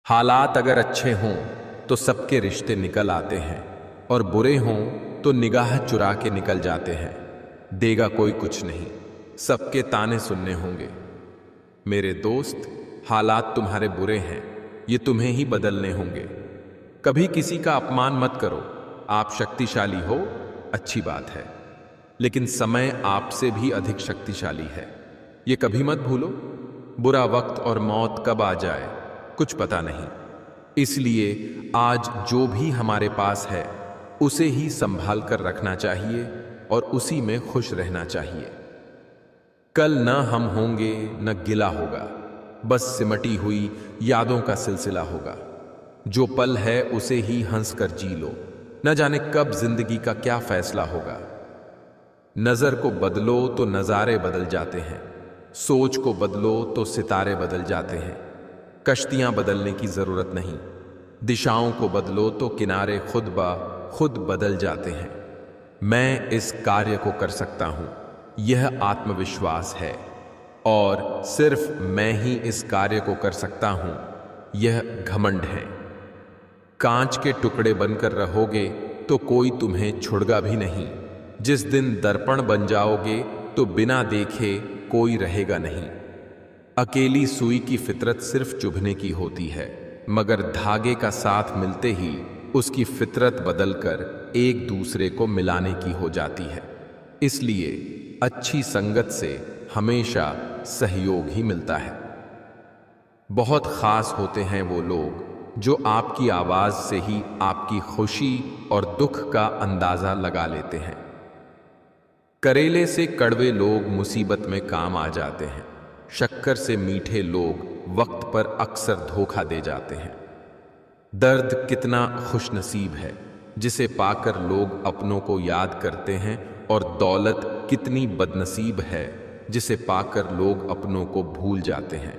हालात अगर अच्छे हों तो सबके रिश्ते निकल आते हैं, और बुरे हों तो निगाह चुरा के निकल जाते हैं। देगा कोई कुछ नहीं, सबके ताने सुनने होंगे। मेरे दोस्त, हालात तुम्हारे बुरे हैं, ये तुम्हें ही बदलने होंगे। कभी किसी का अपमान मत करो। आप शक्तिशाली हो, अच्छी बात है, लेकिन समय आपसे भी अधिक शक्तिशाली है, ये कभी मत भूलो। बुरा वक्त और मौत कब आ जाए कुछ पता नहीं, इसलिए आज जो भी हमारे पास है उसे ही संभाल कर रखना चाहिए और उसी में खुश रहना चाहिए। कल न हम होंगे न गिला होगा, बस सिमटी हुई यादों का सिलसिला होगा। जो पल है उसे ही हंस कर जी लो, न जाने कब जिंदगी का क्या फैसला होगा। नजर को बदलो तो नजारे बदल जाते हैं, सोच को बदलो तो सितारे बदल जाते हैं। कश्तियां बदलने की जरूरत नहीं, दिशाओं को बदलो तो किनारे खुद ब खुद बदल जाते हैं। मैं इस कार्य को कर सकता हूं, यह आत्मविश्वास है, और सिर्फ मैं ही इस कार्य को कर सकता हूं, यह घमंड है। कांच के टुकड़े बनकर रहोगे तो कोई तुम्हें छुड़गा भी नहीं। जिस दिन दर्पण बन जाओगे तो बिना देखे कोई रहेगा नहीं। अकेली सुई की फितरत सिर्फ चुभने की होती है, मगर धागे का साथ मिलते ही उसकी फितरत बदलकर एक दूसरे को मिलाने की हो जाती है। इसलिए अच्छी संगत से हमेशा सहयोग ही मिलता है। बहुत खास होते हैं वो लोग जो आपकी आवाज से ही आपकी खुशी और दुख का अंदाजा लगा लेते हैं। करेले से कड़वे लोग मुसीबत में काम आ जाते हैं, शक्कर से मीठे लोग वक्त पर अक्सर धोखा दे जाते हैं। दर्द कितना खुशनसीब है जिसे पाकर लोग अपनों को याद करते हैं, और दौलत कितनी बदनसीब है जिसे पाकर लोग अपनों को भूल जाते हैं।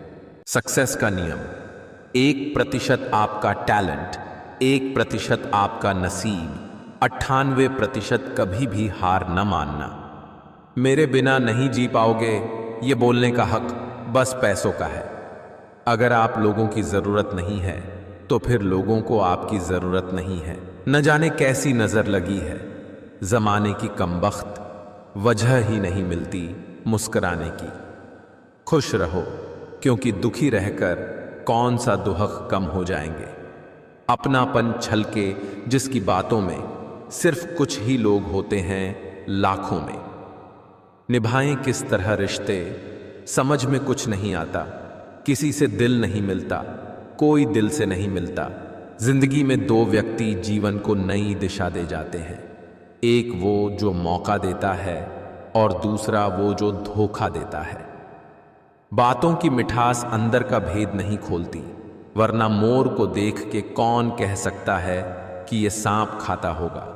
सक्सेस का नियम: 1% आपका टैलेंट, 1% आपका नसीब, 98% कभी भी हार न मानना। मेरे बिना नहीं जी पाओगे, ये बोलने का हक बस पैसों का है। अगर आप लोगों की जरूरत नहीं है तो फिर लोगों को आपकी जरूरत नहीं है। न जाने कैसी नजर लगी है जमाने की कमबख्त, वजह ही नहीं मिलती मुस्कुराने की। खुश रहो, क्योंकि दुखी रहकर कौन सा दुहक कम हो जाएंगे। अपनापन छलके जिसकी बातों में सिर्फ कुछ ही लोग होते हैं लाखों में। निभाएं किस तरह रिश्ते, समझ में कुछ नहीं आता। किसी से दिल नहीं मिलता, कोई दिल से नहीं मिलता। जिंदगी में दो व्यक्ति जीवन को नई दिशा दे जाते हैं, एक वो जो मौका देता है और दूसरा वो जो धोखा देता है। बातों की मिठास अंदर का भेद नहीं खोलती, वरना मोर को देख के कौन कह सकता है कि ये सांप खाता होगा।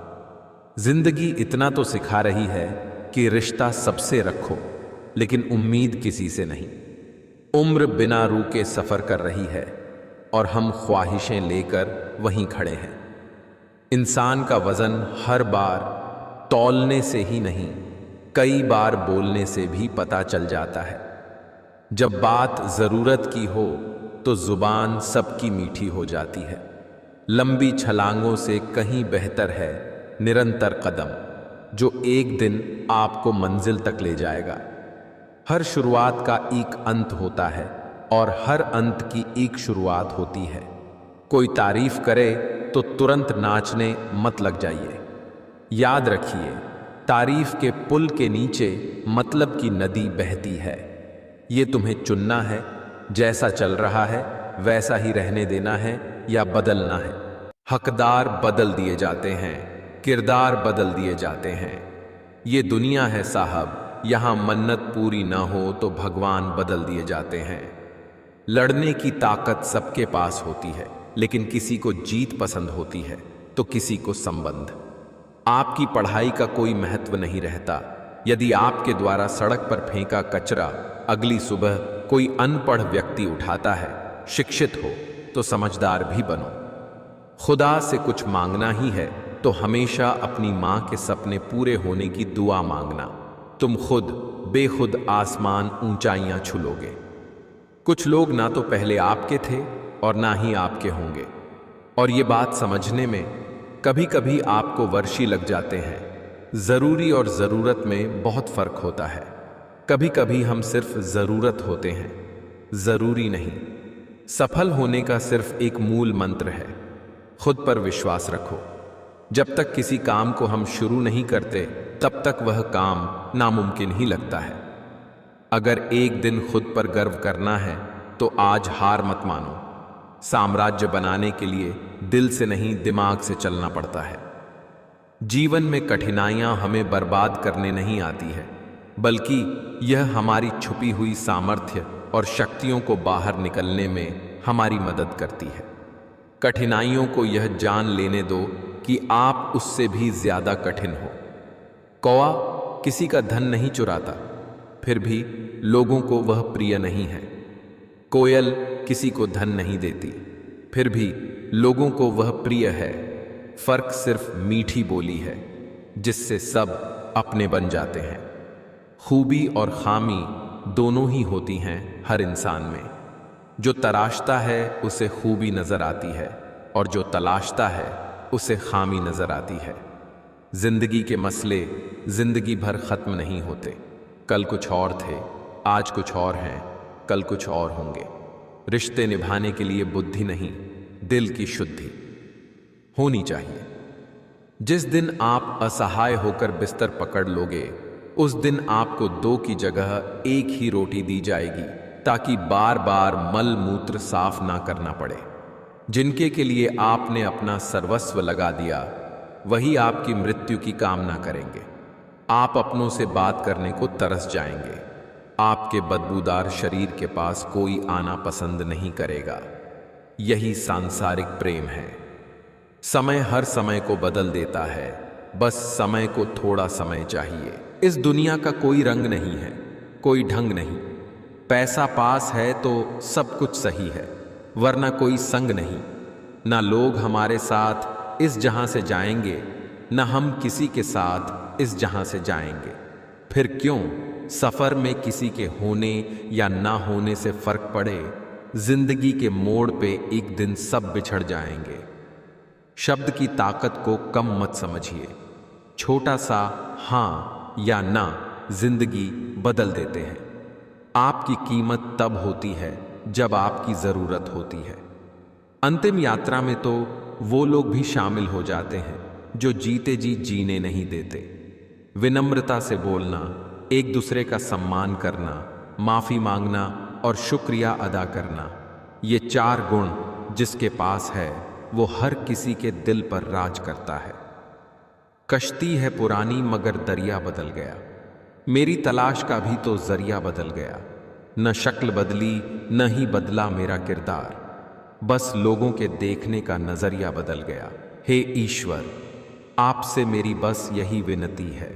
जिंदगी इतना तो सिखा रही है कि रिश्ता सबसे रखो, लेकिन उम्मीद किसी से नहीं। उम्र बिना रुके सफर कर रही है और हम ख्वाहिशें लेकर वहीं खड़े हैं। इंसान का वजन हर बार तौलने से ही नहीं, कई बार बोलने से भी पता चल जाता है। जब बात जरूरत की हो तो जुबान सबकी मीठी हो जाती है। लंबी छलांगों से कहीं बेहतर है निरंतर कदम, जो एक दिन आपको मंजिल तक ले जाएगा। हर शुरुआत का एक अंत होता है और हर अंत की एक शुरुआत होती है। कोई तारीफ करे तो तुरंत नाचने मत लग जाइए। याद रखिए, तारीफ के पुल के नीचे मतलब की नदी बहती है। ये तुम्हें चुनना है, जैसा चल रहा है वैसा ही रहने देना है या बदलना है। हकदार बदल दिए जाते हैं, किरदार बदल दिए जाते हैं। ये दुनिया है साहब, यहां मन्नत पूरी ना हो तो भगवान बदल दिए जाते हैं। लड़ने की ताकत सबके पास होती है, लेकिन किसी को जीत पसंद होती है तो किसी को संबंध। आपकी पढ़ाई का कोई महत्व नहीं रहता यदि आपके द्वारा सड़क पर फेंका कचरा अगली सुबह कोई अनपढ़ व्यक्ति उठाता है। शिक्षित हो तो समझदार भी बनो। खुदा से कुछ मांगना ही है तो हमेशा अपनी मां के सपने पूरे होने की दुआ मांगना। तुम खुद बेखुद आसमान ऊंचाइयां छू लोगे। कुछ लोग ना तो पहले आपके थे और ना ही आपके होंगे। और ये बात समझने में कभी कभी आपको वर्षी लग जाते हैं। ज़रूरी और ज़रूरत में बहुत फ़र्क होता है। कभी कभी हम सिर्फ ज़रूरत होते हैं, ज़रूरी नहीं। सफल होने का सिर्फ एक मूल मंत्र है, खुद पर विश्वास रखो। जब तक किसी काम को हम शुरू नहीं करते तब तक वह काम नामुमकिन ही लगता है। अगर एक दिन खुद पर गर्व करना है तो आज हार मत मानो। साम्राज्य बनाने के लिए दिल से नहीं, दिमाग से चलना पड़ता है। जीवन में कठिनाइयां हमें बर्बाद करने नहीं आती है, बल्कि यह हमारी छुपी हुई सामर्थ्य और शक्तियों को बाहर निकलने में हमारी मदद करती है। कठिनाइयों को यह जान लेने दो कि आप उससे भी ज्यादा कठिन हो। कौवा किसी का धन नहीं चुराता, फिर भी लोगों को वह प्रिय नहीं है। कोयल किसी को धन नहीं देती, फिर भी लोगों को वह प्रिय है। फर्क सिर्फ मीठी बोली है, जिससे सब अपने बन जाते हैं। खूबी और खामी दोनों ही होती हैं हर इंसान में। जो तराशता है उसे खूबी नजर आती है, और जो तलाशता है उसे खामी नजर आती है। जिंदगी के मसले जिंदगी भर खत्म नहीं होते। कल कुछ और थे, आज कुछ और हैं, कल कुछ और होंगे। रिश्ते निभाने के लिए बुद्धि नहीं, दिल की शुद्धि होनी चाहिए। जिस दिन आप असहाय होकर बिस्तर पकड़ लोगे, उस दिन आपको 2 की जगह 1 ही रोटी दी जाएगी, ताकि बार बार मल मूत्र साफ ना करना पड़े। जिनके के लिए आपने अपना सर्वस्व लगा दिया, वही आपकी मृत्यु की कामना करेंगे। आप अपनों से बात करने को तरस जाएंगे। आपके बदबूदार शरीर के पास कोई आना पसंद नहीं करेगा। यही सांसारिक प्रेम है। समय हर समय को बदल देता है, बस समय को थोड़ा समय चाहिए। इस दुनिया का कोई रंग नहीं है, कोई ढंग नहीं। पैसा पास है तो सब कुछ सही है, वरना कोई संग नहीं। ना लोग हमारे साथ इस जहां से जाएंगे, ना हम किसी के साथ इस जहां से जाएंगे। फिर क्यों सफर में किसी के होने या ना होने से फर्क पड़े। जिंदगी के मोड़ पे एक दिन सब बिछड़ जाएंगे। शब्द की ताकत को कम मत समझिए। छोटा सा हां या ना जिंदगी बदल देते हैं। आपकी कीमत तब होती है जब आपकी जरूरत होती है। अंतिम यात्रा में तो वो लोग भी शामिल हो जाते हैं जो जीते जी जीने नहीं देते। विनम्रता से बोलना, एक दूसरे का सम्मान करना, माफी मांगना और शुक्रिया अदा करना, ये 4 गुण जिसके पास है वो हर किसी के दिल पर राज करता है। कश्ती है पुरानी मगर दरिया बदल गया। मेरी तलाश का भी तो जरिया बदल गया। न शक्ल बदली न ही बदला मेरा किरदार, बस लोगों के देखने का नजरिया बदल गया। हे ईश्वर, आपसे मेरी बस यही विनती है।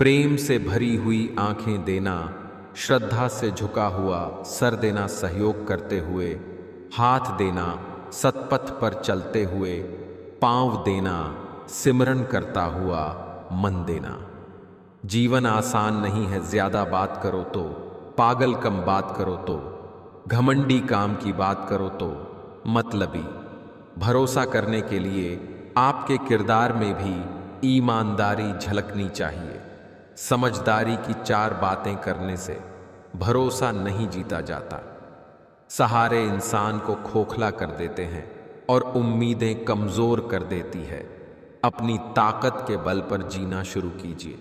प्रेम से भरी हुई आंखें देना, श्रद्धा से झुका हुआ सर देना, सहयोग करते हुए हाथ देना, सतपथ पर चलते हुए पांव देना, सिमरन करता हुआ मन देना। जीवन आसान नहीं है, ज्यादा बात करो तो, पागल कम बात करो तो, घमंडी काम की बात करो तो मतलबी। भरोसा करने के लिए आपके किरदार में भी ईमानदारी झलकनी चाहिए। समझदारी की 4 बातें करने से भरोसा नहीं जीता जाता। सहारे इंसान को खोखला कर देते हैं और उम्मीदें कमजोर कर देती है। अपनी ताकत के बल पर जीना शुरू कीजिए।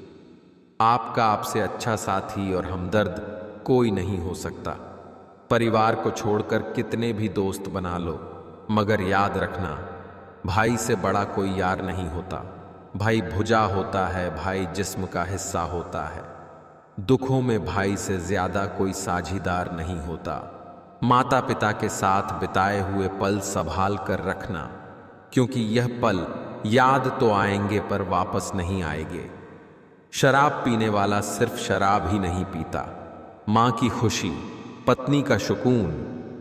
आपका आपसे अच्छा साथी और हमदर्द कोई नहीं हो सकता। परिवार को छोड़कर कितने भी दोस्त बना लो, मगर याद रखना, भाई से बड़ा कोई यार नहीं होता। भाई भुजा होता है, भाई जिस्म का हिस्सा होता है। दुखों में भाई से ज्यादा कोई साझीदार नहीं होता। माता पिता के साथ बिताए हुए पल संभाल कर रखना, क्योंकि यह पल याद तो आएंगे पर वापस नहीं आएंगे। शराब पीने वाला सिर्फ शराब ही नहीं पीता, माँ की खुशी, पत्नी का सुकून,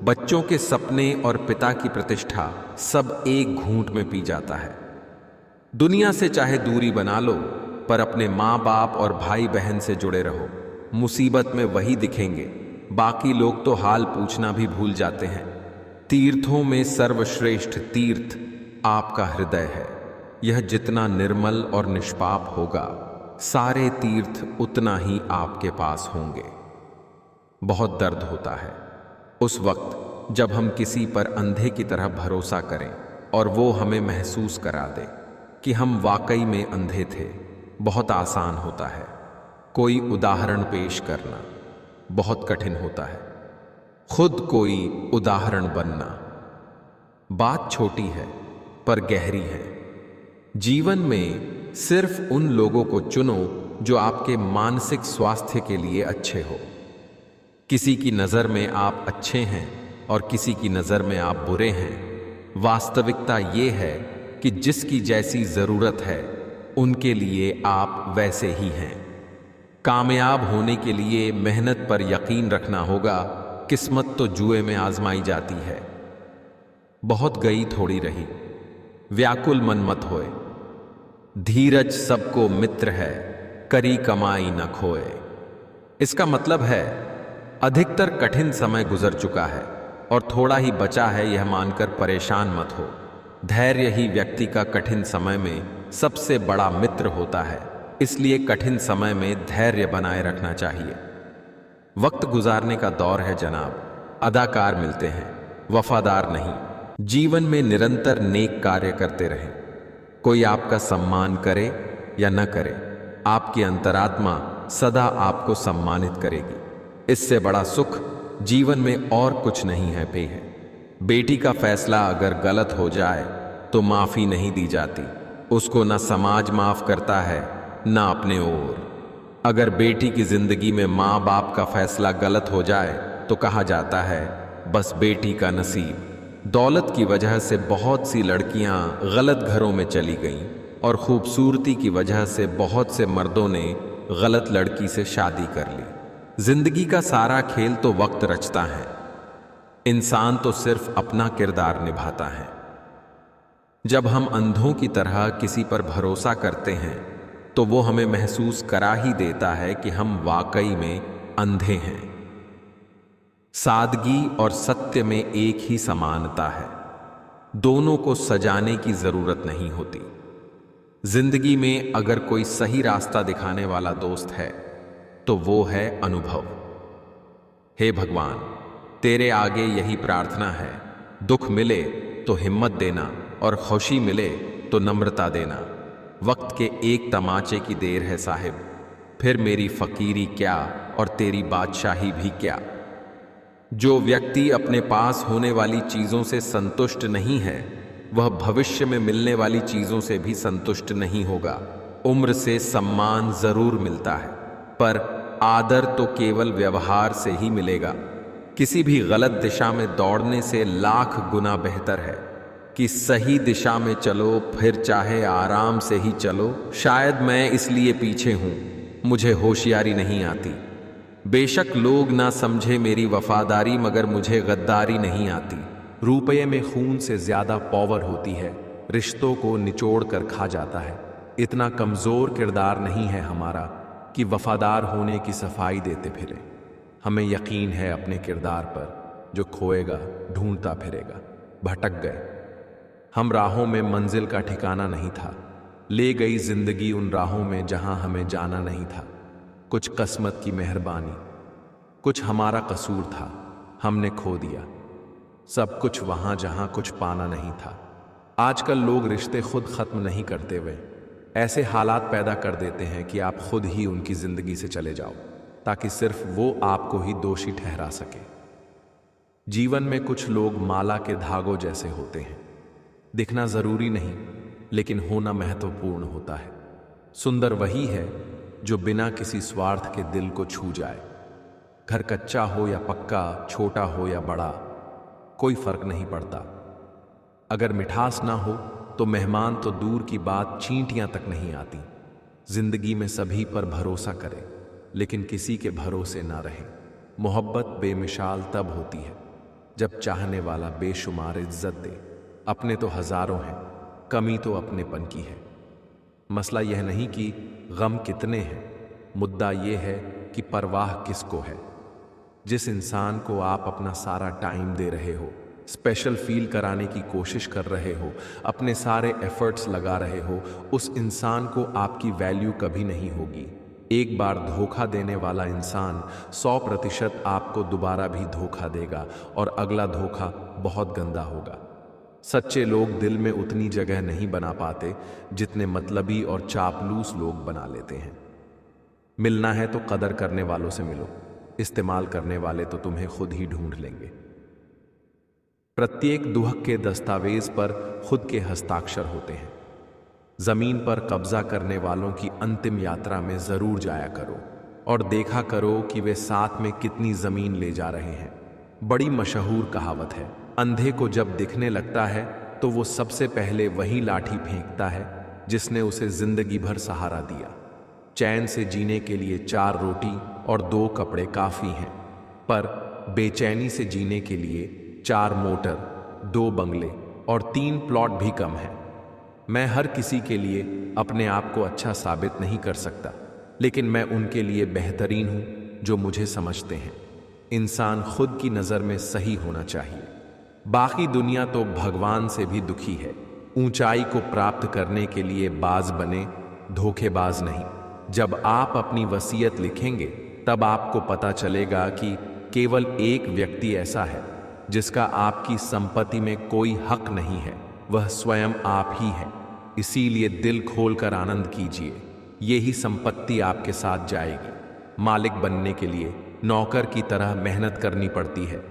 बच्चों के सपने और पिता की प्रतिष्ठा सब एक घूंट में पी जाता है। दुनिया से चाहे दूरी बना लो, पर अपने माँ बाप और भाई बहन से जुड़े रहो। मुसीबत में वही दिखेंगे, बाकी लोग तो हाल पूछना भी भूल जाते हैं। तीर्थों में सर्वश्रेष्ठ तीर्थ आपका हृदय है। यह जितना निर्मल और निष्पाप होगा, सारे तीर्थ उतना ही आपके पास होंगे। बहुत दर्द होता है उस वक्त जब हम किसी पर अंधे की तरह भरोसा करें और वो हमें महसूस करा दे कि हम वाकई में अंधे थे। बहुत आसान होता है कोई उदाहरण पेश करना, बहुत कठिन होता है खुद कोई उदाहरण बनना। बात छोटी है पर गहरी है। जीवन में सिर्फ उन लोगों को चुनो जो आपके मानसिक स्वास्थ्य के लिए अच्छे हो। किसी की नज़र में आप अच्छे हैं और किसी की नज़र में आप बुरे हैं। वास्तविकता ये है कि जिसकी जैसी ज़रूरत है उनके लिए आप वैसे ही हैं। कामयाब होने के लिए मेहनत पर यकीन रखना होगा। किस्मत तो जुए में आजमाई जाती है। बहुत गई थोड़ी रही, व्याकुल मन मत होए। धीरज सबको मित्र है, करी कमाई न खोए। इसका मतलब है अधिकतर कठिन समय गुजर चुका है और थोड़ा ही बचा है, यह मानकर परेशान मत हो। धैर्य ही व्यक्ति का कठिन समय में सबसे बड़ा मित्र होता है। इसलिए कठिन समय में धैर्य बनाए रखना चाहिए। वक्त गुजारने का दौर है जनाब। अदाकार मिलते हैं, वफादार नहीं। जीवन में निरंतर नेक कार्य करते रहें। कोई आपका सम्मान करे या न करे, आपकी अंतरात्मा सदा आपको सम्मानित करेगी। इससे बड़ा सुख जीवन में और कुछ नहीं है पे है। बेटी का फैसला अगर गलत हो जाए तो माफी नहीं दी जाती। उसको ना समाज माफ करता है ना अपने ओर। अगर बेटी की जिंदगी में माँ बाप का फैसला गलत हो जाए तो कहा जाता है बस बेटी का नसीब। दौलत की वजह से बहुत सी लड़कियां गलत घरों में चली गईं और खूबसूरती की वजह से बहुत से मर्दों ने गलत लड़की से शादी कर ली। जिंदगी का सारा खेल तो वक्त रचता है। इंसान तो सिर्फ अपना किरदार निभाता है। जब हम अंधों की तरह किसी पर भरोसा करते हैं तो वो हमें महसूस करा ही देता है कि हम वाकई में अंधे हैं। सादगी और सत्य में एक ही समानता है। दोनों को सजाने की जरूरत नहीं होती। जिंदगी में अगर कोई सही रास्ता दिखाने वाला दोस्त है तो वो है अनुभव। हे भगवान, तेरे आगे यही प्रार्थना है। दुख मिले तो हिम्मत देना और खुशी मिले तो नम्रता देना। वक्त के एक तमाचे की देर है साहिब, फिर मेरी फकीरी क्या और तेरी बादशाही भी क्या। जो व्यक्ति अपने पास होने वाली चीजों से संतुष्ट नहीं है, वह भविष्य में मिलने वाली चीजों से भी संतुष्ट नहीं होगा। उम्र से सम्मान जरूर मिलता है, पर आदर तो केवल व्यवहार से ही मिलेगा। किसी भी गलत दिशा में दौड़ने से लाख गुना बेहतर है कि सही दिशा में चलो, फिर चाहे आराम से ही चलो। शायद मैं इसलिए पीछे हूं, मुझे होशियारी नहीं आती। बेशक लोग ना समझे मेरी वफादारी, मगर मुझे गद्दारी नहीं आती। रुपये में खून से ज्यादा पावर होती है, रिश्तों को निचोड़ कर खा जाता है। इतना कमजोर किरदार नहीं है हमारा कि वफादार होने की सफाई देते फिरे। हमें यकीन है अपने किरदार पर, जो खोएगा ढूंढता फिरेगा। भटक गए हम राहों में, मंजिल का ठिकाना नहीं था। ले गई जिंदगी उन राहों में जहां हमें जाना नहीं था। कुछ किस्मत की मेहरबानी, कुछ हमारा कसूर था, हमने खो दिया सब कुछ वहां जहां कुछ पाना नहीं था। आजकल लोग रिश्ते खुद खत्म नहीं करते हुए ऐसे हालात पैदा कर देते हैं कि आप खुद ही उनकी जिंदगी से चले जाओ, ताकि सिर्फ वो आपको ही दोषी ठहरा सके। जीवन में कुछ लोग माला के धागों जैसे होते हैं। दिखना जरूरी नहीं, लेकिन होना महत्वपूर्ण होता है। सुंदर वही है जो बिना किसी स्वार्थ के दिल को छू जाए। घर कच्चा हो या पक्का, छोटा हो या बड़ा, कोई फर्क नहीं पड़ता। अगर मिठास ना हो तो मेहमान तो दूर की बात, चींटियां तक नहीं आती। जिंदगी में सभी पर भरोसा करें, लेकिन किसी के भरोसे ना रहे। मोहब्बत बेमिसाल तब होती है जब चाहने वाला बेशुमार इज्जत दे। अपने तो हजारों हैं, कमी तो अपनेपन की है। मसला यह नहीं कि गम कितने हैं, मुद्दा यह है कि परवाह किसको है। जिस इंसान को आप अपना सारा टाइम दे रहे हो, स्पेशल फील कराने की कोशिश कर रहे हो, अपने सारे एफर्ट्स लगा रहे हो, उस इंसान को आपकी वैल्यू कभी नहीं होगी। एक बार धोखा देने वाला इंसान 100% आपको दोबारा भी धोखा देगा और अगला धोखा बहुत गंदा होगा। सच्चे लोग दिल में उतनी जगह नहीं बना पाते जितने मतलबी और चापलूस लोग बना लेते हैं। मिलना है तो कदर करने वालों से मिलो, इस्तेमाल करने वाले तो तुम्हें खुद ही ढूंढ लेंगे। प्रत्येक दुहक के दस्तावेज पर खुद के हस्ताक्षर होते हैं। जमीन पर कब्जा करने वालों की अंतिम यात्रा में जरूर जाया करो और देखा करो कि वे साथ में कितनी जमीन ले जा रहे हैं। बड़ी मशहूर कहावत है, अंधे को जब दिखने लगता है तो वो सबसे पहले वही लाठी फेंकता है जिसने उसे जिंदगी भर सहारा दिया। चैन से जीने के लिए 4 रोटी और 2 कपड़े काफी हैं, पर बेचैनी से जीने के लिए 4 मोटर, 2 बंगले और 3 प्लॉट भी कम है। मैं हर किसी के लिए अपने आप को अच्छा साबित नहीं कर सकता, लेकिन मैं उनके लिए बेहतरीन हूं जो मुझे समझते हैं। इंसान खुद की नज़र में सही होना चाहिए। बाकी दुनिया तो भगवान से भी दुखी है। ऊंचाई को प्राप्त करने के लिए बाज बने, धोखेबाज नहीं। जब आप अपनी वसीयत लिखेंगे तब आपको पता चलेगा कि केवल एक व्यक्ति ऐसा है जिसका आपकी संपत्ति में कोई हक नहीं है, वह स्वयं आप ही है। इसीलिए दिल खोलकर आनंद कीजिए, यही संपत्ति आपके साथ जाएगी। मालिक बनने के लिए नौकर की तरह मेहनत करनी पड़ती है।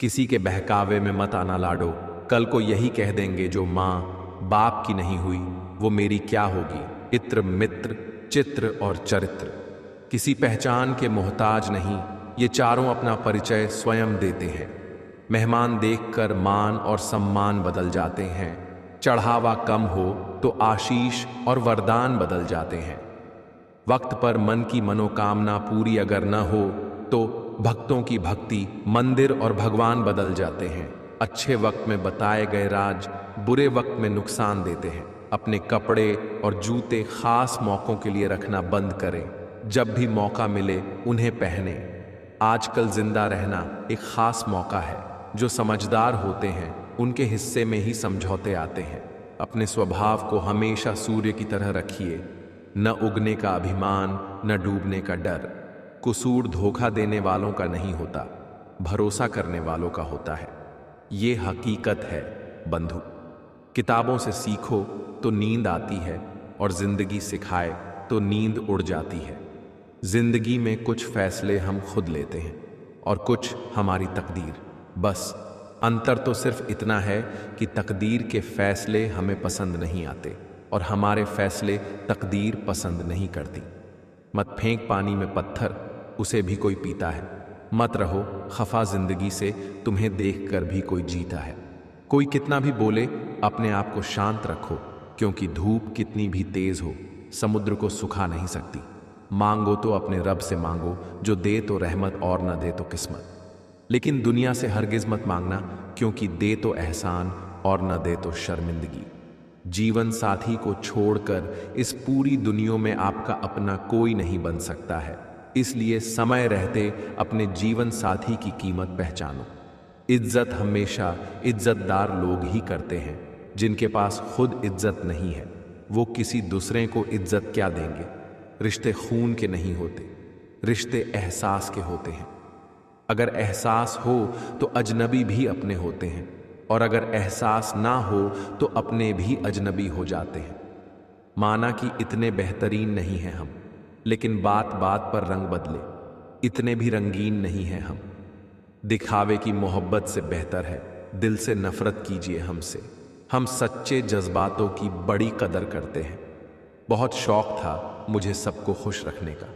किसी के बहकावे में मत आना लाडो, कल को यही कह देंगे जो माँ बाप की नहीं हुई वो मेरी क्या होगी। इत्र, मित्र, चित्र और चरित्र किसी पहचान के मोहताज नहीं, ये चारों अपना परिचय स्वयं देते हैं। मेहमान देखकर मान और सम्मान बदल जाते हैं। चढ़ावा कम हो तो आशीष और वरदान बदल जाते हैं। वक्त पर मन की मनोकामना पूरी अगर न हो तो भक्तों की भक्ति, मंदिर और भगवान बदल जाते हैं। अच्छे वक्त में बताए गए राज बुरे वक्त में नुकसान देते हैं। अपने कपड़े और जूते खास मौकों के लिए रखना बंद करें। जब भी मौका मिले उन्हें पहने। आजकल जिंदा रहना एक खास मौका है। जो समझदार होते हैं उनके हिस्से में ही समझौते आते हैं। अपने स्वभाव को हमेशा सूर्य की तरह रखिए, न उगने का अभिमान, न डूबने का डर। कसूर धोखा देने वालों का नहीं होता, भरोसा करने वालों का होता है। ये हकीकत है बंधु। किताबों से सीखो तो नींद आती है और जिंदगी सिखाए तो नींद उड़ जाती है। जिंदगी में कुछ फैसले हम खुद लेते हैं और कुछ हमारी तकदीर। बस अंतर तो सिर्फ इतना है कि तकदीर के फैसले हमें पसंद नहीं आते और हमारे फैसले तकदीर पसंद नहीं करती। मत फेंक पानी में पत्थर, उसे भी कोई पीता है। मत रहो खफा जिंदगी से, तुम्हें देखकर भी कोई जीता है। कोई कितना भी बोले अपने आप को शांत रखो, क्योंकि धूप कितनी भी तेज हो समुद्र को सुखा नहीं सकती। मांगो तो अपने रब से मांगो, जो दे तो रहमत और न दे तो किस्मत। लेकिन दुनिया से हरगिज मत मांगना, क्योंकि दे तो एहसान और न दे तो शर्मिंदगी। जीवन साथी को छोड़कर इस पूरी दुनिया में आपका अपना कोई नहीं बन सकता है। इसलिए समय रहते अपने जीवन साथी की कीमत पहचानो। इज्जत हमेशा इज्जतदार लोग ही करते हैं। जिनके पास खुद इज्जत नहीं है वो किसी दूसरे को इज्जत क्या देंगे। रिश्ते खून के नहीं होते, रिश्ते एहसास के होते हैं। अगर एहसास हो तो अजनबी भी अपने होते हैं, और अगर एहसास ना हो तो अपने भी अजनबी हो जाते हैं। माना कि इतने बेहतरीन नहीं हैं हम, लेकिन बात बात पर रंग बदले, इतने भी रंगीन नहीं हैं हम। दिखावे की मोहब्बत से बेहतर है दिल से नफरत कीजिए हमसे। हम सच्चे जज्बातों की बड़ी कदर करते हैं। बहुत शौक था मुझे सबको खुश रखने का।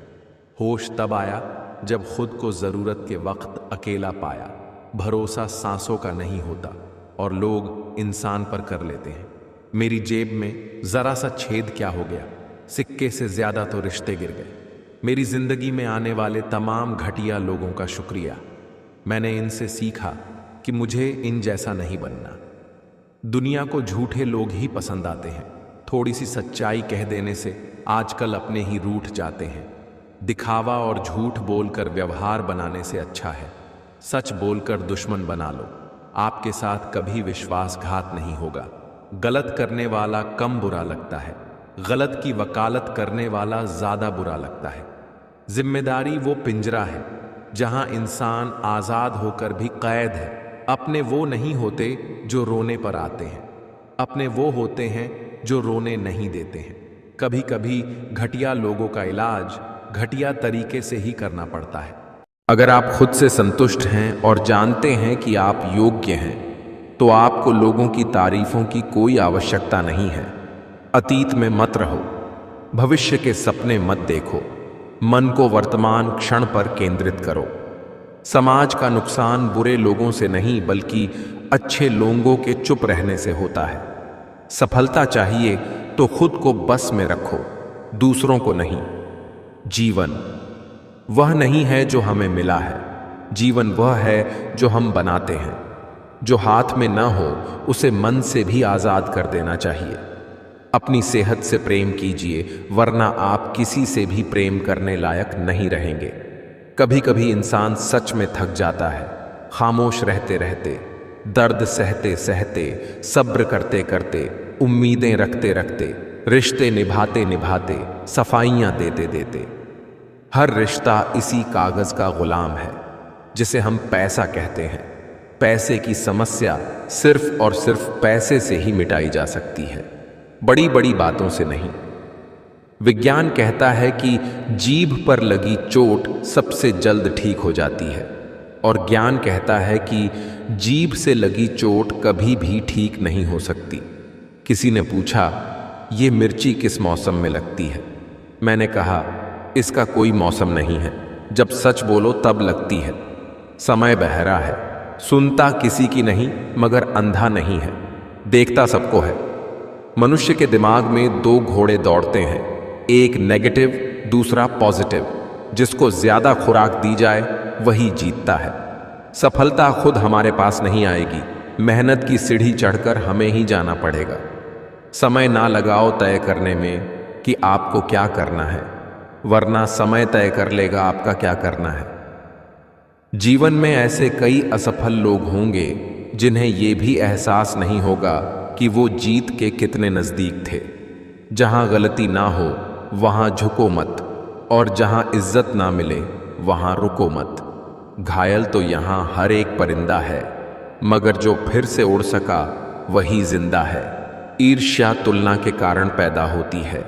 होश तब आया जब खुद को ज़रूरत के वक्त अकेला पाया। भरोसा सांसों का नहीं होता और लोग इंसान पर कर लेते हैं। मेरी जेब में ज़रा सा छेद क्या हो गया, सिक्के से ज़्यादा तो रिश्ते गिर गए। मेरी ज़िंदगी में आने वाले तमाम घटिया लोगों का शुक्रिया। मैंने इनसे सीखा कि मुझे इन जैसा नहीं बनना। दुनिया को झूठे लोग ही पसंद आते हैं। थोड़ी सी सच्चाई कह देने से आजकल अपने ही रूठ जाते हैं। दिखावा और झूठ बोलकर व्यवहार बनाने से अच्छा है सच बोलकर दुश्मन बना लो। आपके साथ कभी विश्वासघात नहीं होगा। गलत करने वाला कम बुरा लगता है, गलत की वकालत करने वाला ज्यादा बुरा लगता है। जिम्मेदारी वो पिंजरा है जहां इंसान आजाद होकर भी कैद है। अपने वो नहीं होते जो रोने पर आते हैं, अपने वो होते हैं जो रोने नहीं देते हैं। कभी कभी घटिया लोगों का इलाज घटिया तरीके से ही करना पड़ता है। अगर आप खुद से संतुष्ट हैं और जानते हैं कि आप योग्य हैं, तो आपको लोगों की तारीफों की कोई आवश्यकता नहीं है। अतीत में मत रहो, भविष्य के सपने मत देखो, मन को वर्तमान क्षण पर केंद्रित करो। समाज का नुकसान बुरे लोगों से नहीं बल्कि अच्छे लोगों के चुप रहने से होता है। सफलता चाहिए तो खुद को बस में रखो, दूसरों को नहीं। जीवन वह नहीं है जो हमें मिला है, जीवन वह है जो हम बनाते हैं। जो हाथ में ना हो उसे मन से भी आजाद कर देना चाहिए। अपनी सेहत से प्रेम कीजिए, वरना आप किसी से भी प्रेम करने लायक नहीं रहेंगे। कभी कभी इंसान सच में थक जाता है, खामोश रहते रहते, दर्द सहते सहते, सब्र करते करते, उम्मीदें रखते रखते, रिश्ते निभाते निभाते, सफाइयां देते देते। हर रिश्ता इसी कागज का गुलाम है जिसे हम पैसा कहते हैं। पैसे की समस्या सिर्फ और सिर्फ पैसे से ही मिटाई जा सकती है, बड़ी बड़ी बातों से नहीं। विज्ञान कहता है कि जीभ पर लगी चोट सबसे जल्द ठीक हो जाती है, और ज्ञान कहता है कि जीभ से लगी चोट कभी भी ठीक नहीं हो सकती। किसी ने पूछा, ये मिर्ची किस मौसम में लगती है? मैंने कहा, इसका कोई मौसम नहीं है, जब सच बोलो तब लगती है। समय बहरा है, सुनता किसी की नहीं मगर अंधा नहीं है, देखता सबको है। मनुष्य के दिमाग में दो घोड़े दौड़ते हैं, एक नेगेटिव, दूसरा पॉजिटिव। जिसको ज्यादा खुराक दी जाए वही जीतता है। सफलता खुद हमारे पास नहीं आएगी, मेहनत की सीढ़ी चढ़कर हमें ही जाना पड़ेगा। समय ना लगाओ तय करने में कि आपको क्या करना है, वरना समय तय कर लेगा आपका क्या करना है। जीवन में ऐसे कई असफल लोग होंगे जिन्हें यह भी एहसास नहीं होगा कि वो जीत के कितने नजदीक थे। जहां गलती ना हो वहां झुको मत, और जहां इज्जत ना मिले वहां रुको मत। घायल तो यहां हर एक परिंदा है, मगर जो फिर से उड़ सका वही जिंदा है। ईर्ष्या तुलना के कारण पैदा होती है,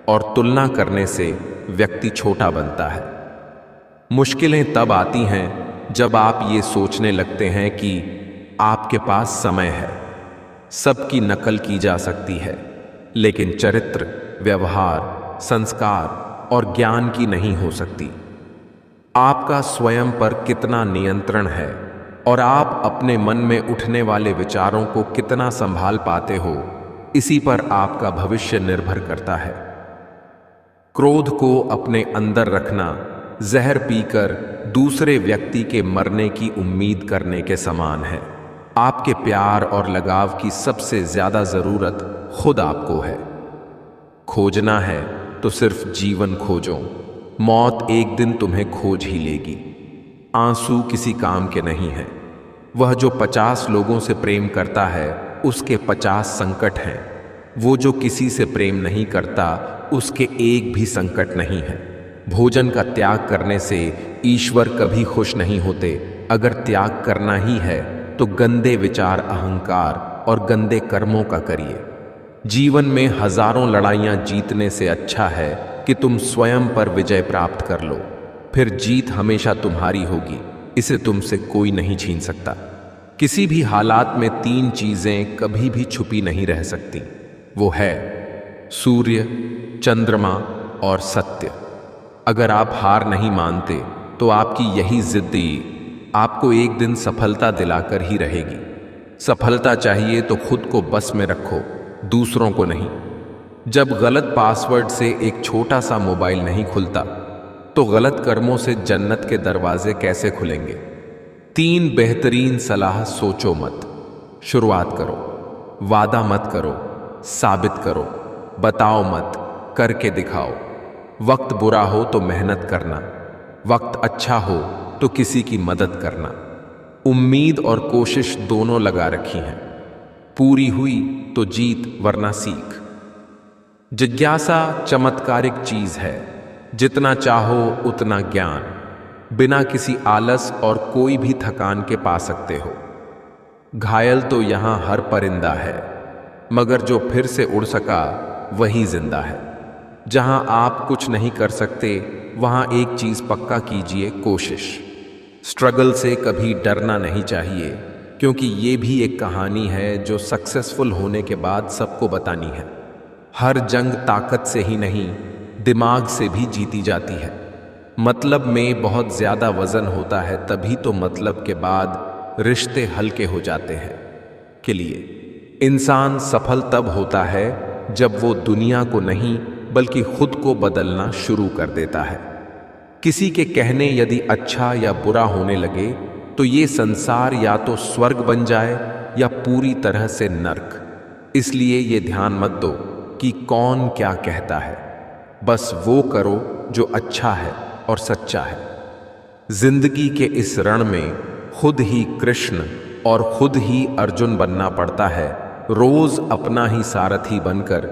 और तुलना करने से व्यक्ति छोटा बनता है। मुश्किलें तब आती हैं जब आप ये सोचने लगते हैं कि आपके पास समय है। सबकी नकल की जा सकती है, लेकिन चरित्र, व्यवहार, संस्कार और ज्ञान की नहीं हो सकती। आपका स्वयं पर कितना नियंत्रण है और आप अपने मन में उठने वाले विचारों को कितना संभाल पाते हो, इसी पर आपका भविष्य निर्भर करता है। क्रोध को अपने अंदर रखना जहर पीकर दूसरे व्यक्ति के मरने की उम्मीद करने के समान है। आपके प्यार और लगाव की सबसे ज्यादा जरूरत खुद आपको है। खोजना है तो सिर्फ जीवन खोजो, मौत एक दिन तुम्हें खोज ही लेगी। आंसू किसी काम के नहीं है। वह जो 50 लोगों से प्रेम करता है उसके 50 संकट हैं। वो जो किसी से प्रेम नहीं करता उसके एक भी संकट नहीं है। भोजन का त्याग करने से ईश्वर कभी खुश नहीं होते। अगर त्याग करना ही है तो गंदे विचार, अहंकार और गंदे कर्मों का करिए। जीवन में हजारों लड़ाइयां जीतने से अच्छा है कि तुम स्वयं पर विजय प्राप्त कर लो, फिर जीत हमेशा तुम्हारी होगी, इसे तुमसे कोई नहीं छीन सकता। किसी भी हालात में 3 चीजें कभी भी छुपी नहीं रह सकती, वो है सूर्य, चंद्रमा और सत्य। अगर आप हार नहीं मानते तो आपकी यही जिद्दी आपको एक दिन सफलता दिलाकर ही रहेगी। सफलता चाहिए तो खुद को बस में रखो, दूसरों को नहीं। जब गलत पासवर्ड से एक छोटा सा मोबाइल नहीं खुलता तो गलत कर्मों से जन्नत के दरवाजे कैसे खुलेंगे? 3 बेहतरीन सलाह सोचो मत, शुरुआत करो। वादा मत करो, साबित करो। बताओ मत, करके दिखाओ। वक्त बुरा हो तो मेहनत करना, वक्त अच्छा हो तो किसी की मदद करना। उम्मीद और कोशिश दोनों लगा रखी हैं। पूरी हुई तो जीत वरना सीख। जिज्ञासा चमत्कारिक चीज है, जितना चाहो उतना ज्ञान, बिना किसी आलस और कोई भी थकान के पा सकते हो। घायल तो यहां हर परिंदा है, मगर जो फिर से उड़ सका वही जिंदा है। जहां आप कुछ नहीं कर सकते वहां एक चीज पक्का कीजिए, कोशिश। स्ट्रगल से कभी डरना नहीं चाहिए, क्योंकि ये भी एक कहानी है जो सक्सेसफुल होने के बाद सबको बतानी है। हर जंग ताकत से ही नहीं, दिमाग से भी जीती जाती है। मतलब में बहुत ज्यादा वजन होता है तभी तो मतलब के बाद रिश्ते हल्के हो जाते हैं। के लिए इंसान सफल तब होता है जब वो दुनिया को नहीं बल्कि खुद को बदलना शुरू कर देता है। किसी के कहने यदि अच्छा या बुरा होने लगे तो ये संसार या तो स्वर्ग बन जाए या पूरी तरह से नर्क। इसलिए ये ध्यान मत दो कि कौन क्या कहता है, बस वो करो जो अच्छा है और सच्चा है। जिंदगी के इस रण में खुद ही कृष्ण और खुद ही अर्जुन बनना पड़ता है। रोज अपना ही सारथी बनकर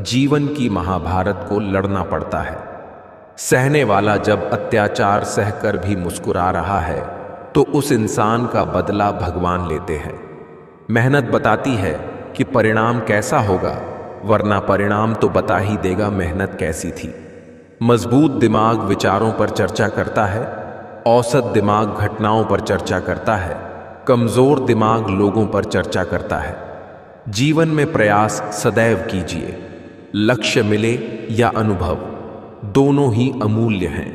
जीवन की महाभारत को लड़ना पड़ता है। सहने वाला जब अत्याचार सहकर भी मुस्कुरा रहा है तो उस इंसान का बदला भगवान लेते हैं। मेहनत बताती है कि परिणाम कैसा होगा, वरना परिणाम तो बता ही देगा मेहनत कैसी थी। मजबूत दिमाग विचारों पर चर्चा करता है, औसत दिमाग घटनाओं पर चर्चा करता है, कमजोर दिमाग लोगों पर चर्चा करता है। जीवन में प्रयास सदैव कीजिए, लक्ष्य मिले या अनुभव, दोनों ही अमूल्य हैं।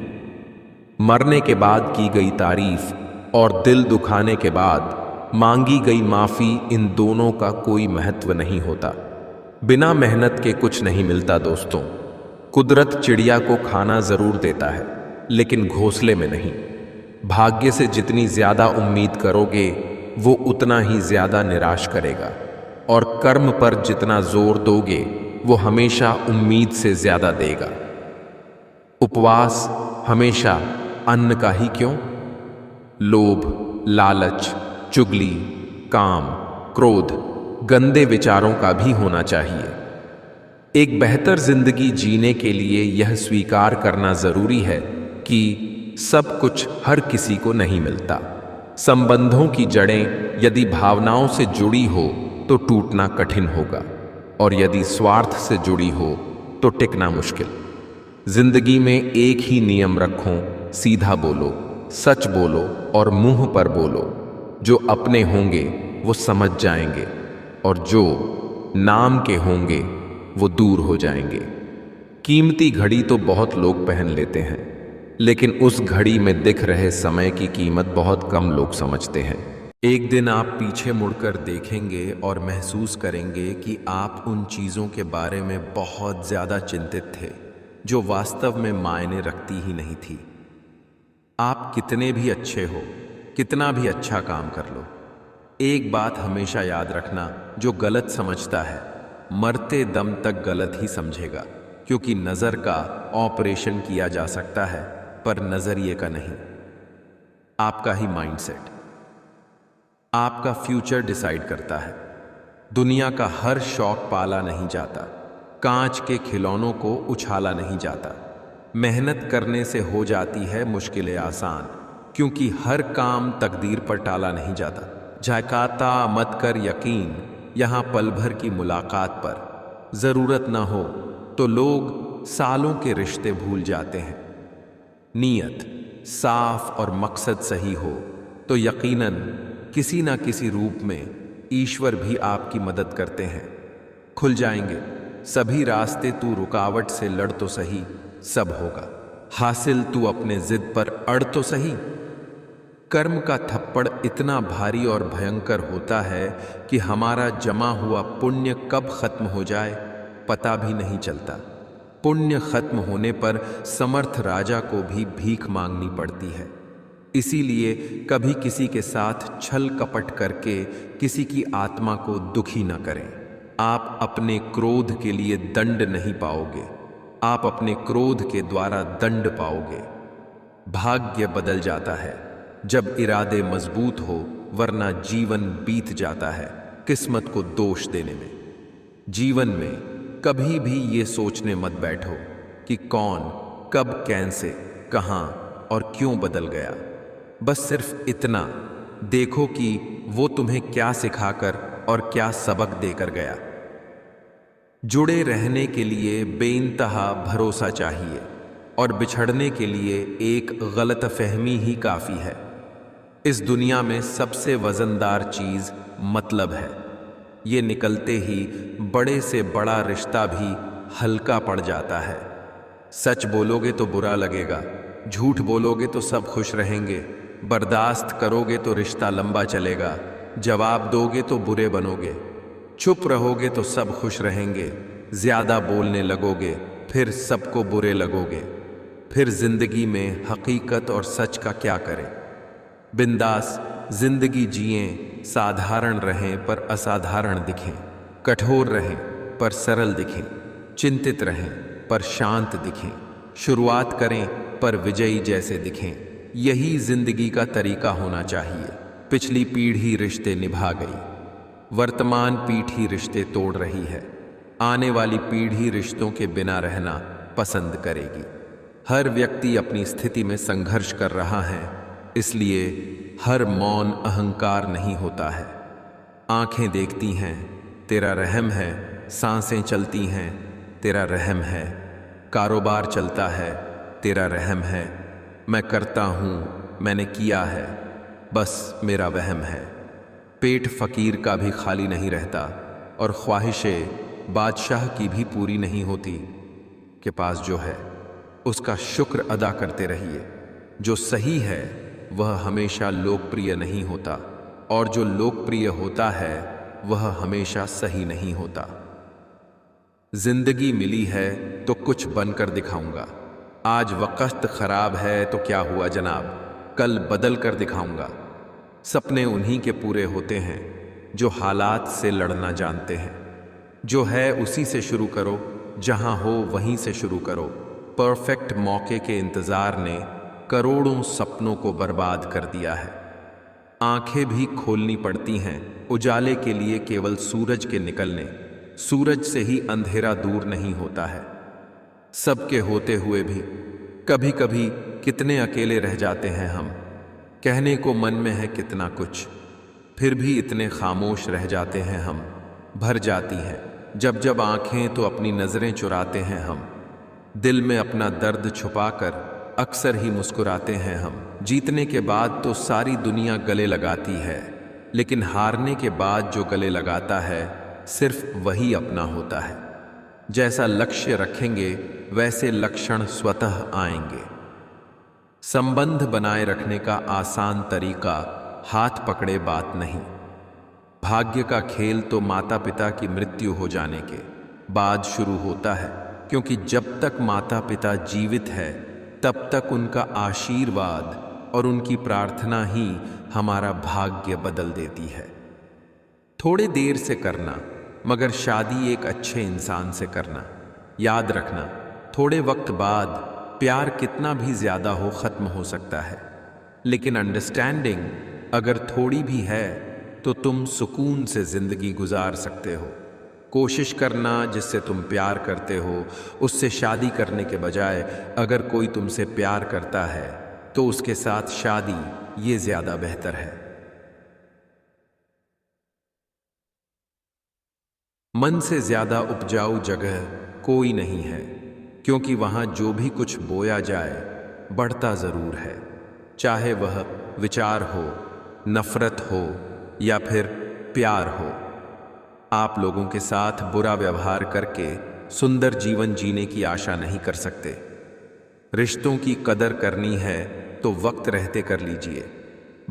मरने के बाद की गई तारीफ और दिल दुखाने के बाद मांगी गई माफी, इन दोनों का कोई महत्व नहीं होता। बिना मेहनत के कुछ नहीं मिलता दोस्तों। कुदरत चिड़िया को खाना जरूर देता है, लेकिन घोंसले में नहीं। भाग्य से जितनी ज्यादा उम्मीद करोगे वो उतना ही ज्यादा निराश करेगा, और कर्म पर जितना जोर दोगे वो हमेशा उम्मीद से ज्यादा देगा। उपवास हमेशा अन्न का ही क्यों? लोभ, लालच, चुगली, काम, क्रोध, गंदे विचारों का भी होना चाहिए। एक बेहतर जिंदगी जीने के लिए यह स्वीकार करना जरूरी है कि सब कुछ हर किसी को नहीं मिलता। संबंधों की जड़ें यदि भावनाओं से जुड़ी हो तो टूटना कठिन होगा, और यदि स्वार्थ से जुड़ी हो तो टिकना मुश्किल। जिंदगी में एक ही नियम रखो, सीधा बोलो, सच बोलो और मुंह पर बोलो। जो अपने होंगे वो समझ जाएंगे, और जो नाम के होंगे वो दूर हो जाएंगे। कीमती घड़ी तो बहुत लोग पहन लेते हैं, लेकिन उस घड़ी में दिख रहे समय की कीमत बहुत कम लोग समझते हैं। एक दिन आप पीछे मुड़कर देखेंगे और महसूस करेंगे कि आप उन चीज़ों के बारे में बहुत ज़्यादा चिंतित थे जो वास्तव में मायने रखती ही नहीं थी। आप कितने भी अच्छे हो, कितना भी अच्छा काम कर लो, एक बात हमेशा याद रखना, जो गलत समझता है मरते दम तक गलत ही समझेगा, क्योंकि नज़र का ऑपरेशन किया जा सकता है पर नज़रिए का नहीं। आपका ही माइंडसेट आपका फ्यूचर डिसाइड करता है। दुनिया का हर शौक पाला नहीं जाता, कांच के खिलौनों को उछाला नहीं जाता। मेहनत करने से हो जाती है मुश्किलें आसान, क्योंकि हर काम तकदीर पर टाला नहीं जाता। झकाता मत कर यकीन यहाँ पल भर की मुलाकात पर, ज़रूरत ना हो तो लोग सालों के रिश्ते भूल जाते हैं। नीयत साफ और मकसद सही हो तो यकीनन किसी ना किसी रूप में ईश्वर भी आपकी मदद करते हैं। खुल जाएंगे सभी रास्ते, तू रुकावट से लड़ तो सही, सब होगा हासिल, तू अपने जिद पर अड़ तो सही। कर्म का थप्पड़ इतना भारी और भयंकर होता है कि हमारा जमा हुआ पुण्य कब खत्म हो जाए पता भी नहीं चलता। पुण्य खत्म होने पर समर्थ राजा को भी भीख मांगनी पड़ती है। इसीलिए कभी किसी के साथ छल कपट करके किसी की आत्मा को दुखी न करें। आप अपने क्रोध के लिए दंड नहीं पाओगे, आप अपने क्रोध के द्वारा दंड पाओगे। भाग्य बदल जाता है जब इरादे मजबूत हो वरना जीवन बीत जाता है किस्मत को दोष देने में। जीवन में कभी भी ये सोचने मत बैठो कि कौन कब कैसे कहां और क्यों बदल गया। बस सिर्फ इतना देखो कि वो तुम्हें क्या सिखाकर और क्या सबक देकर गया। जुड़े रहने के लिए बेइंतहा भरोसा चाहिए और बिछड़ने के लिए एक गलतफहमी ही काफ़ी है। इस दुनिया में सबसे वज़नदार चीज़ मतलब है। ये निकलते ही बड़े से बड़ा रिश्ता भी हल्का पड़ जाता है। सच बोलोगे तो बुरा लगेगा, झूठ बोलोगे तो सब खुश रहेंगे, बर्दाश्त करोगे तो रिश्ता लंबा चलेगा, जवाब दोगे तो बुरे बनोगे, चुप रहोगे तो सब खुश रहेंगे, ज़्यादा बोलने लगोगे फिर सबको बुरे लगोगे। फिर जिंदगी में हकीकत और सच का क्या करें। बिंदास जिंदगी जिएं, साधारण रहें पर असाधारण दिखें, कठोर रहें पर सरल दिखें, चिंतित रहें पर शांत दिखें, शुरुआत करें पर विजयी जैसे दिखें। यही जिंदगी का तरीका होना चाहिए। पिछली पीढ़ी रिश्ते निभा गई, वर्तमान पीढ़ी रिश्ते तोड़ रही है, आने वाली पीढ़ी रिश्तों के बिना रहना पसंद करेगी। हर व्यक्ति अपनी स्थिति में संघर्ष कर रहा है, इसलिए हर मौन अहंकार नहीं होता है। आंखें देखती हैं, तेरा रहम है, सांसें चलती हैं, तेरा रहम है, कारोबार चलता है, तेरा रहम है, मैं करता हूँ, मैंने किया है, बस मेरा वहम है। पेट फकीर का भी खाली नहीं रहता और ख्वाहिशें बादशाह की भी पूरी नहीं होती। के पास जो है उसका शुक्र अदा करते रहिए। जो सही है वह हमेशा लोकप्रिय नहीं होता और जो लोकप्रिय होता है वह हमेशा सही नहीं होता। जिंदगी मिली है तो कुछ बनकर दिखाऊंगा। आज वक्त खराब है तो क्या हुआ जनाब, कल बदल कर दिखाऊंगा। सपने उन्हीं के पूरे होते हैं जो हालात से लड़ना जानते हैं। जो है उसी से शुरू करो, जहां हो वहीं से शुरू करो। परफेक्ट मौके के इंतजार ने करोड़ों सपनों को बर्बाद कर दिया है। आंखें भी खोलनी पड़ती हैं उजाले के लिए, केवल सूरज के निकलने। सूरज से ही अंधेरा दूर नहीं होता है। सबके होते हुए भी कभी कभी कितने अकेले रह जाते हैं हम। कहने को मन में है कितना कुछ, फिर भी इतने खामोश रह जाते हैं हम। भर जाती है जब जब आंखें तो अपनी नजरें चुराते हैं हम। दिल में अपना दर्द छुपाकर अक्सर ही मुस्कुराते हैं हम। जीतने के बाद तो सारी दुनिया गले लगाती है, लेकिन हारने के बाद जो गले लगाता है सिर्फ वही अपना होता है। जैसा लक्ष्य रखेंगे वैसे लक्षण स्वतः आएंगे। संबंध बनाए रखने का आसान तरीका हाथ पकड़े बात नहीं। भाग्य का खेल तो माता पिता की मृत्यु हो जाने के बाद शुरू होता है, क्योंकि जब तक माता पिता जीवित है तब तक उनका आशीर्वाद और उनकी प्रार्थना ही हमारा भाग्य बदल देती है। थोड़े देर से करना, मगर शादी एक अच्छे इंसान से करना। याद रखना, थोड़े वक्त बाद प्यार कितना भी ज्यादा हो खत्म हो सकता है, लेकिन अंडरस्टैंडिंग अगर थोड़ी भी है तो तुम सुकून से जिंदगी गुजार सकते हो। कोशिश करना जिससे तुम प्यार करते हो उससे शादी करने के बजाय अगर कोई तुमसे प्यार करता है तो उसके साथ शादी, ये ज्यादा बेहतर है। मन से ज्यादा उपजाऊ जगह कोई नहीं है, क्योंकि वहां जो भी कुछ बोया जाए बढ़ता जरूर है। चाहे वह विचार हो, नफरत हो या फिर प्यार हो। आप लोगों के साथ बुरा व्यवहार करके सुंदर जीवन जीने की आशा नहीं कर सकते। रिश्तों की कदर करनी है तो वक्त रहते कर लीजिए।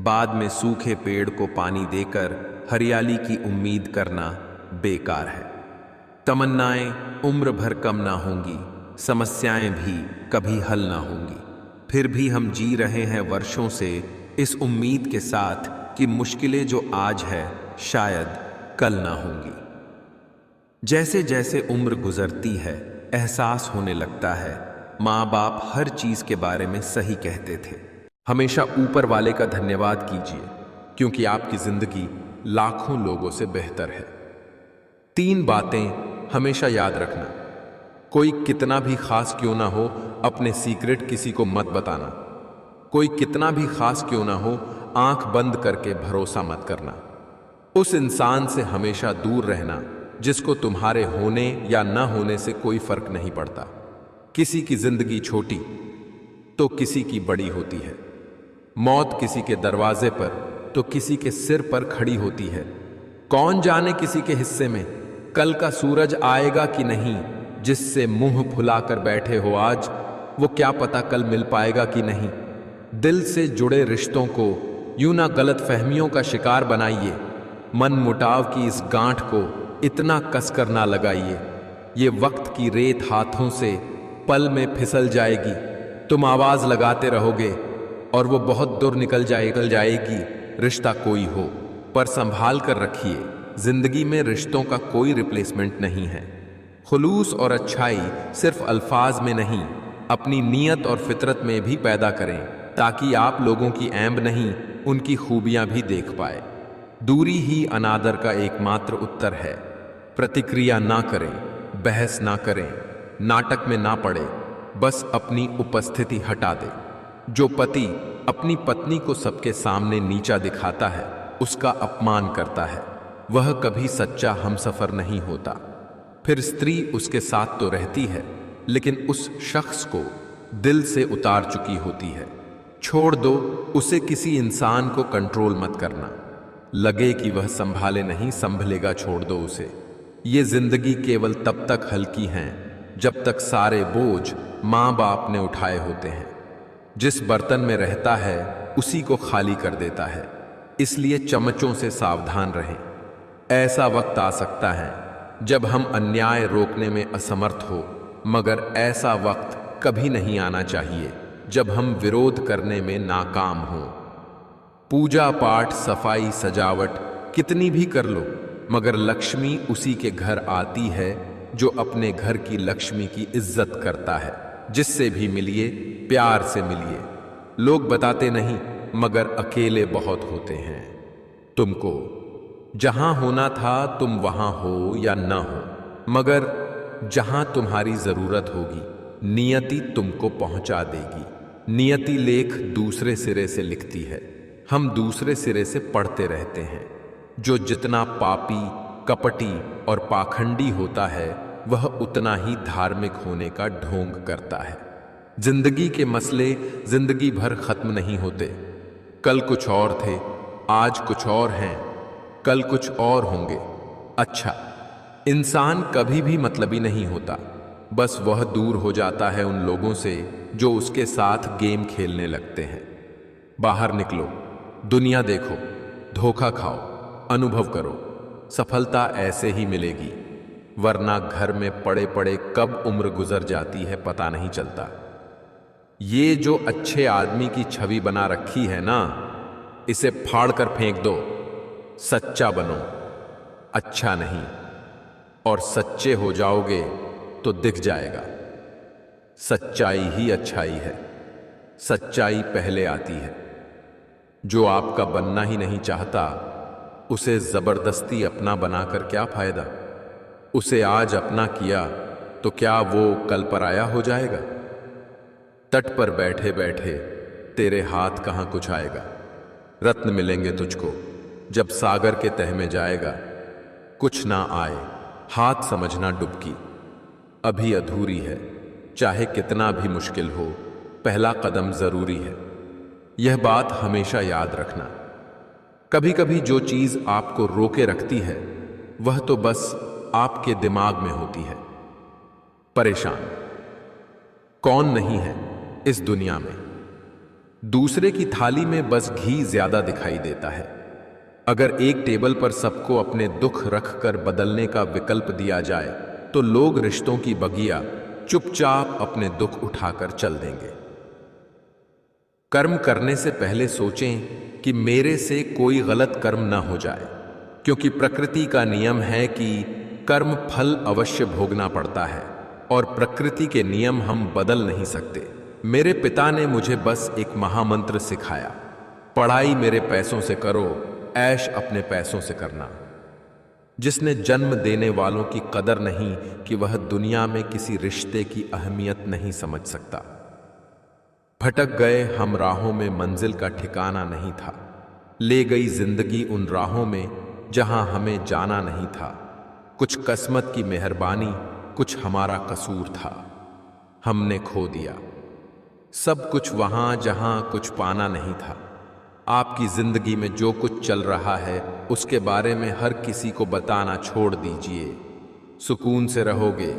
बाद में सूखे पेड़ को पानी देकर हरियाली की उम्मीद करना बेकार है। तमन्नाएं उम्र भर कम ना होंगी, समस्याएं भी कभी हल ना होंगी। फिर भी हम जी रहे हैं वर्षों से इस उम्मीद के साथ कि मुश्किलें जो आज है शायद कल ना होंगी। जैसे जैसे उम्र गुजरती है एहसास होने लगता है माँ बाप हर चीज के बारे में सही कहते थे। हमेशा ऊपर वाले का धन्यवाद कीजिए, क्योंकि आपकी जिंदगी लाखों लोगों से बेहतर है। 3 बातें हमेशा याद रखना। कोई कितना भी खास क्यों ना हो, अपने सीक्रेट किसी को मत बताना। कोई कितना भी खास क्यों ना हो, आंख बंद करके भरोसा मत करना। उस इंसान से हमेशा दूर रहना जिसको तुम्हारे होने या न होने से कोई फर्क नहीं पड़ता। किसी की जिंदगी छोटी तो किसी की बड़ी होती है। मौत किसी के दरवाजे पर तो किसी के सिर पर खड़ी होती है। कौन जाने किसी के हिस्से में कल का सूरज आएगा कि नहीं। जिससे मुंह फुलाकर बैठे हो आज, वो क्या पता कल मिल पाएगा कि नहीं। दिल से जुड़े रिश्तों को यूं ना गलत फहमियों का शिकार बनाइए। मन मुटाव की इस गांठ को इतना कसकर ना लगाइए। ये वक्त की रेत हाथों से पल में फिसल जाएगी। तुम आवाज लगाते रहोगे और वो बहुत दूर निकल जाएगी। रिश्ता कोई हो पर संभाल कर रखिए। जिंदगी में रिश्तों का कोई रिप्लेसमेंट नहीं है। खुलूस और अच्छाई सिर्फ अल्फाज में नहीं, अपनी नीयत और फितरत में भी पैदा करें, ताकि आप लोगों की ऐब नहीं, उनकी खूबियां भी देख पाए। दूरी ही अनादर का एकमात्र उत्तर है। प्रतिक्रिया ना करें, बहस ना करें, नाटक में ना पड़े, बस अपनी उपस्थिति हटा दे। जो पति अपनी पत्नी को सबके सामने नीचा दिखाता है, उसका अपमान करता है, वह कभी सच्चा हमसफर नहीं होता। फिर स्त्री उसके साथ तो रहती है, लेकिन उस शख्स को दिल से उतार चुकी होती है। छोड़ दो उसे। किसी इंसान को कंट्रोल मत करना। लगे कि वह संभाले नहीं, संभलेगा, छोड़ दो उसे। ये जिंदगी केवल तब तक हल्की है जब तक सारे बोझ माँ बाप ने उठाए होते हैं। जिस बर्तन में रहता है उसी को खाली कर देता है। इसलिए चमचों से सावधान रहें। ऐसा वक्त आ सकता है जब हम अन्याय रोकने में असमर्थ हो, मगर ऐसा वक्त कभी नहीं आना चाहिए जब हम विरोध करने में नाकाम हों। पूजा पाठ, सफाई, सजावट कितनी भी कर लो, मगर लक्ष्मी उसी के घर आती है जो अपने घर की लक्ष्मी की इज्जत करता है। जिससे भी मिलिए, प्यार से मिलिए। लोग बताते नहीं, मगर अकेले बहुत होते हैं। तुमको जहां होना था तुम वहां हो या ना हो, मगर जहां तुम्हारी जरूरत होगी नियति तुमको पहुंचा देगी। नियति लेख दूसरे सिरे से लिखती है, हम दूसरे सिरे से पढ़ते रहते हैं। जो जितना पापी, कपटी और पाखंडी होता है, वह उतना ही धार्मिक होने का ढोंग करता है। जिंदगी के मसले जिंदगी भर खत्म नहीं होते। कल कुछ और थे, आज कुछ और हैं, कल कुछ और होंगे। अच्छा, इंसान कभी भी मतलबी नहीं होता, बस वह दूर हो जाता है उन लोगों से जो उसके साथ गेम खेलने लगते हैं। बाहर निकलो, दुनिया देखो, धोखा खाओ, अनुभव करो। सफलता ऐसे ही मिलेगी, वरना घर में पड़े पड़े कब उम्र गुजर जाती है पता नहीं चलता। ये जो अच्छे आदमी की छवि बना रखी है ना, इसे फाड़ कर फेंक दो। सच्चा बनो, अच्छा नहीं। और सच्चे हो जाओगे तो दिख जाएगा। सच्चाई ही अच्छाई है। सच्चाई पहले आती है। जो आपका बनना ही नहीं चाहता, उसे जबरदस्ती अपना बनाकर क्या फायदा। उसे आज अपना किया तो क्या वो कल पराया हो जाएगा। तट पर बैठे बैठे तेरे हाथ कहां कुछ आएगा। रत्न मिलेंगे तुझको जब सागर के तह में जाएगा। कुछ ना आए हाथ समझना डुबकी, अभी अधूरी है। चाहे कितना भी मुश्किल हो, पहला कदम जरूरी है। यह बात हमेशा याद रखना। कभी कभी जो चीज आपको रोके रखती है, वह तो बस आपके दिमाग में होती है। परेशान कौन नहीं है इस दुनिया में। दूसरे की थाली में बस घी ज्यादा दिखाई देता है। अगर एक टेबल पर सबको अपने दुख रखकर बदलने का विकल्प दिया जाए, तो लोग रिश्तों की बगिया चुपचाप अपने दुख उठाकर चल देंगे। कर्म करने से पहले सोचें कि मेरे से कोई गलत कर्म न हो जाए, क्योंकि प्रकृति का नियम है कि कर्म फल अवश्य भोगना पड़ता है और प्रकृति के नियम हम बदल नहीं सकते। मेरे पिता ने मुझे बस एक महामंत्र सिखाया, पढ़ाई मेरे पैसों से करो, ऐश अपने पैसों से करना। जिसने जन्म देने वालों की कदर नहीं कि वह दुनिया में किसी रिश्ते की अहमियत नहीं समझ सकता। भटक गए हम राहों में, मंजिल का ठिकाना नहीं था। ले गई जिंदगी उन राहों में जहां हमें जाना नहीं था। कुछ किस्मत की मेहरबानी, कुछ हमारा कसूर था। हमने खो दिया सब कुछ वहां जहां कुछ पाना नहीं था। आपकी जिंदगी में जो कुछ चल रहा है उसके बारे में हर किसी को बताना छोड़ दीजिए, सुकून से रहोगे।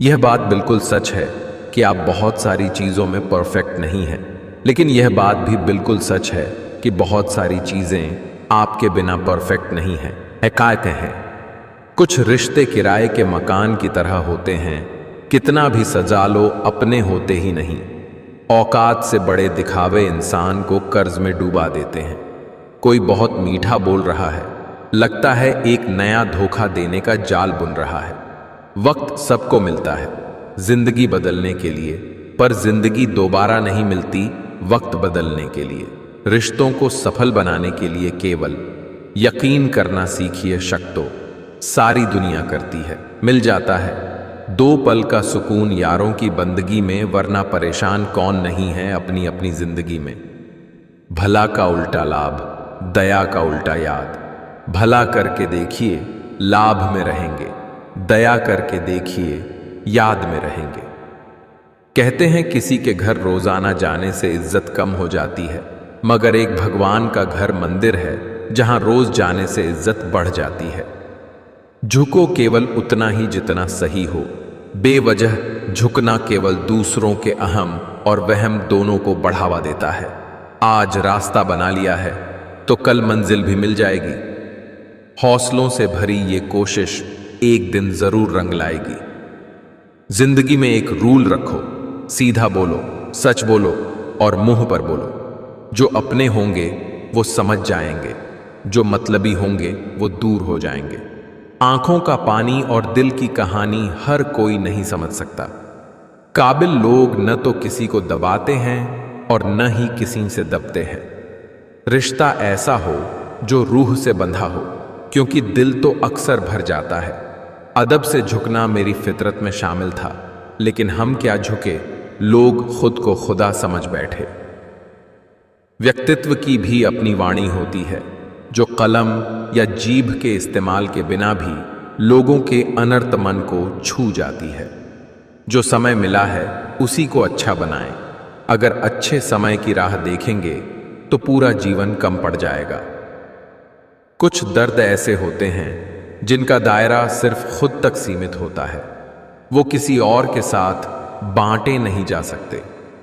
यह बात बिल्कुल सच है कि आप बहुत सारी चीज़ों में परफेक्ट नहीं हैं, लेकिन यह बात भी बिल्कुल सच है कि बहुत सारी चीज़ें आपके बिना परफेक्ट नहीं हैं, हकीकतें हैं। कुछ रिश्ते किराए के मकान की तरह होते हैं, कितना भी सजा लो अपने होते ही नहीं। औकात से बड़े दिखावे इंसान को कर्ज में डूबा देते हैं। कोई बहुत मीठा बोल रहा है, लगता है एक नया धोखा देने का जाल बुन रहा है। वक्त सबको मिलता है जिंदगी बदलने के लिए, पर जिंदगी दोबारा नहीं मिलती वक्त बदलने के लिए। रिश्तों को सफल बनाने के लिए केवल यकीन करना सीखिए। शक तो सारी दुनिया करती है, मिल जाता है 2 पल का सुकून यारों की बंदगी में, वरना परेशान कौन नहीं है अपनी अपनी जिंदगी में। भला का उल्टा लाभ, दया का उल्टा याद। भला करके देखिए लाभ में रहेंगे, दया करके देखिए याद में रहेंगे। कहते हैं किसी के घर रोजाना जाने से इज्जत कम हो जाती है, मगर एक भगवान का घर मंदिर है जहां रोज जाने से इज्जत बढ़ जाती है। झुको केवल उतना ही जितना सही हो। बेवजह झुकना केवल दूसरों के अहम और वहम दोनों को बढ़ावा देता है। आज रास्ता बना लिया है तो कल मंजिल भी मिल जाएगी। हौसलों से भरी ये कोशिश एक दिन जरूर रंग लाएगी। जिंदगी में एक रूल रखो, सीधा बोलो, सच बोलो और मुंह पर बोलो। जो अपने होंगे वो समझ जाएंगे, जो मतलबी होंगे वो दूर हो जाएंगे। आंखों का पानी और दिल की कहानी हर कोई नहीं समझ सकता। काबिल लोग न तो किसी को दबाते हैं और न ही किसी से दबते हैं। रिश्ता ऐसा हो जो रूह से बंधा हो, क्योंकि दिल तो अक्सर भर जाता है। अदब से झुकना मेरी फितरत में शामिल था, लेकिन हम क्या झुके, लोग खुद को खुदा समझ बैठे। व्यक्तित्व की भी अपनी वाणी होती है, जो कलम या जीभ के इस्तेमाल के बिना भी लोगों के अनर्थ मन को छू जाती है। जो समय मिला है उसी को अच्छा बनाएं। अगर अच्छे समय की राह देखेंगे तो पूरा जीवन कम पड़ जाएगा। कुछ दर्द ऐसे होते हैं जिनका दायरा सिर्फ खुद तक सीमित होता है, वो किसी और के साथ बांटे नहीं जा सकते।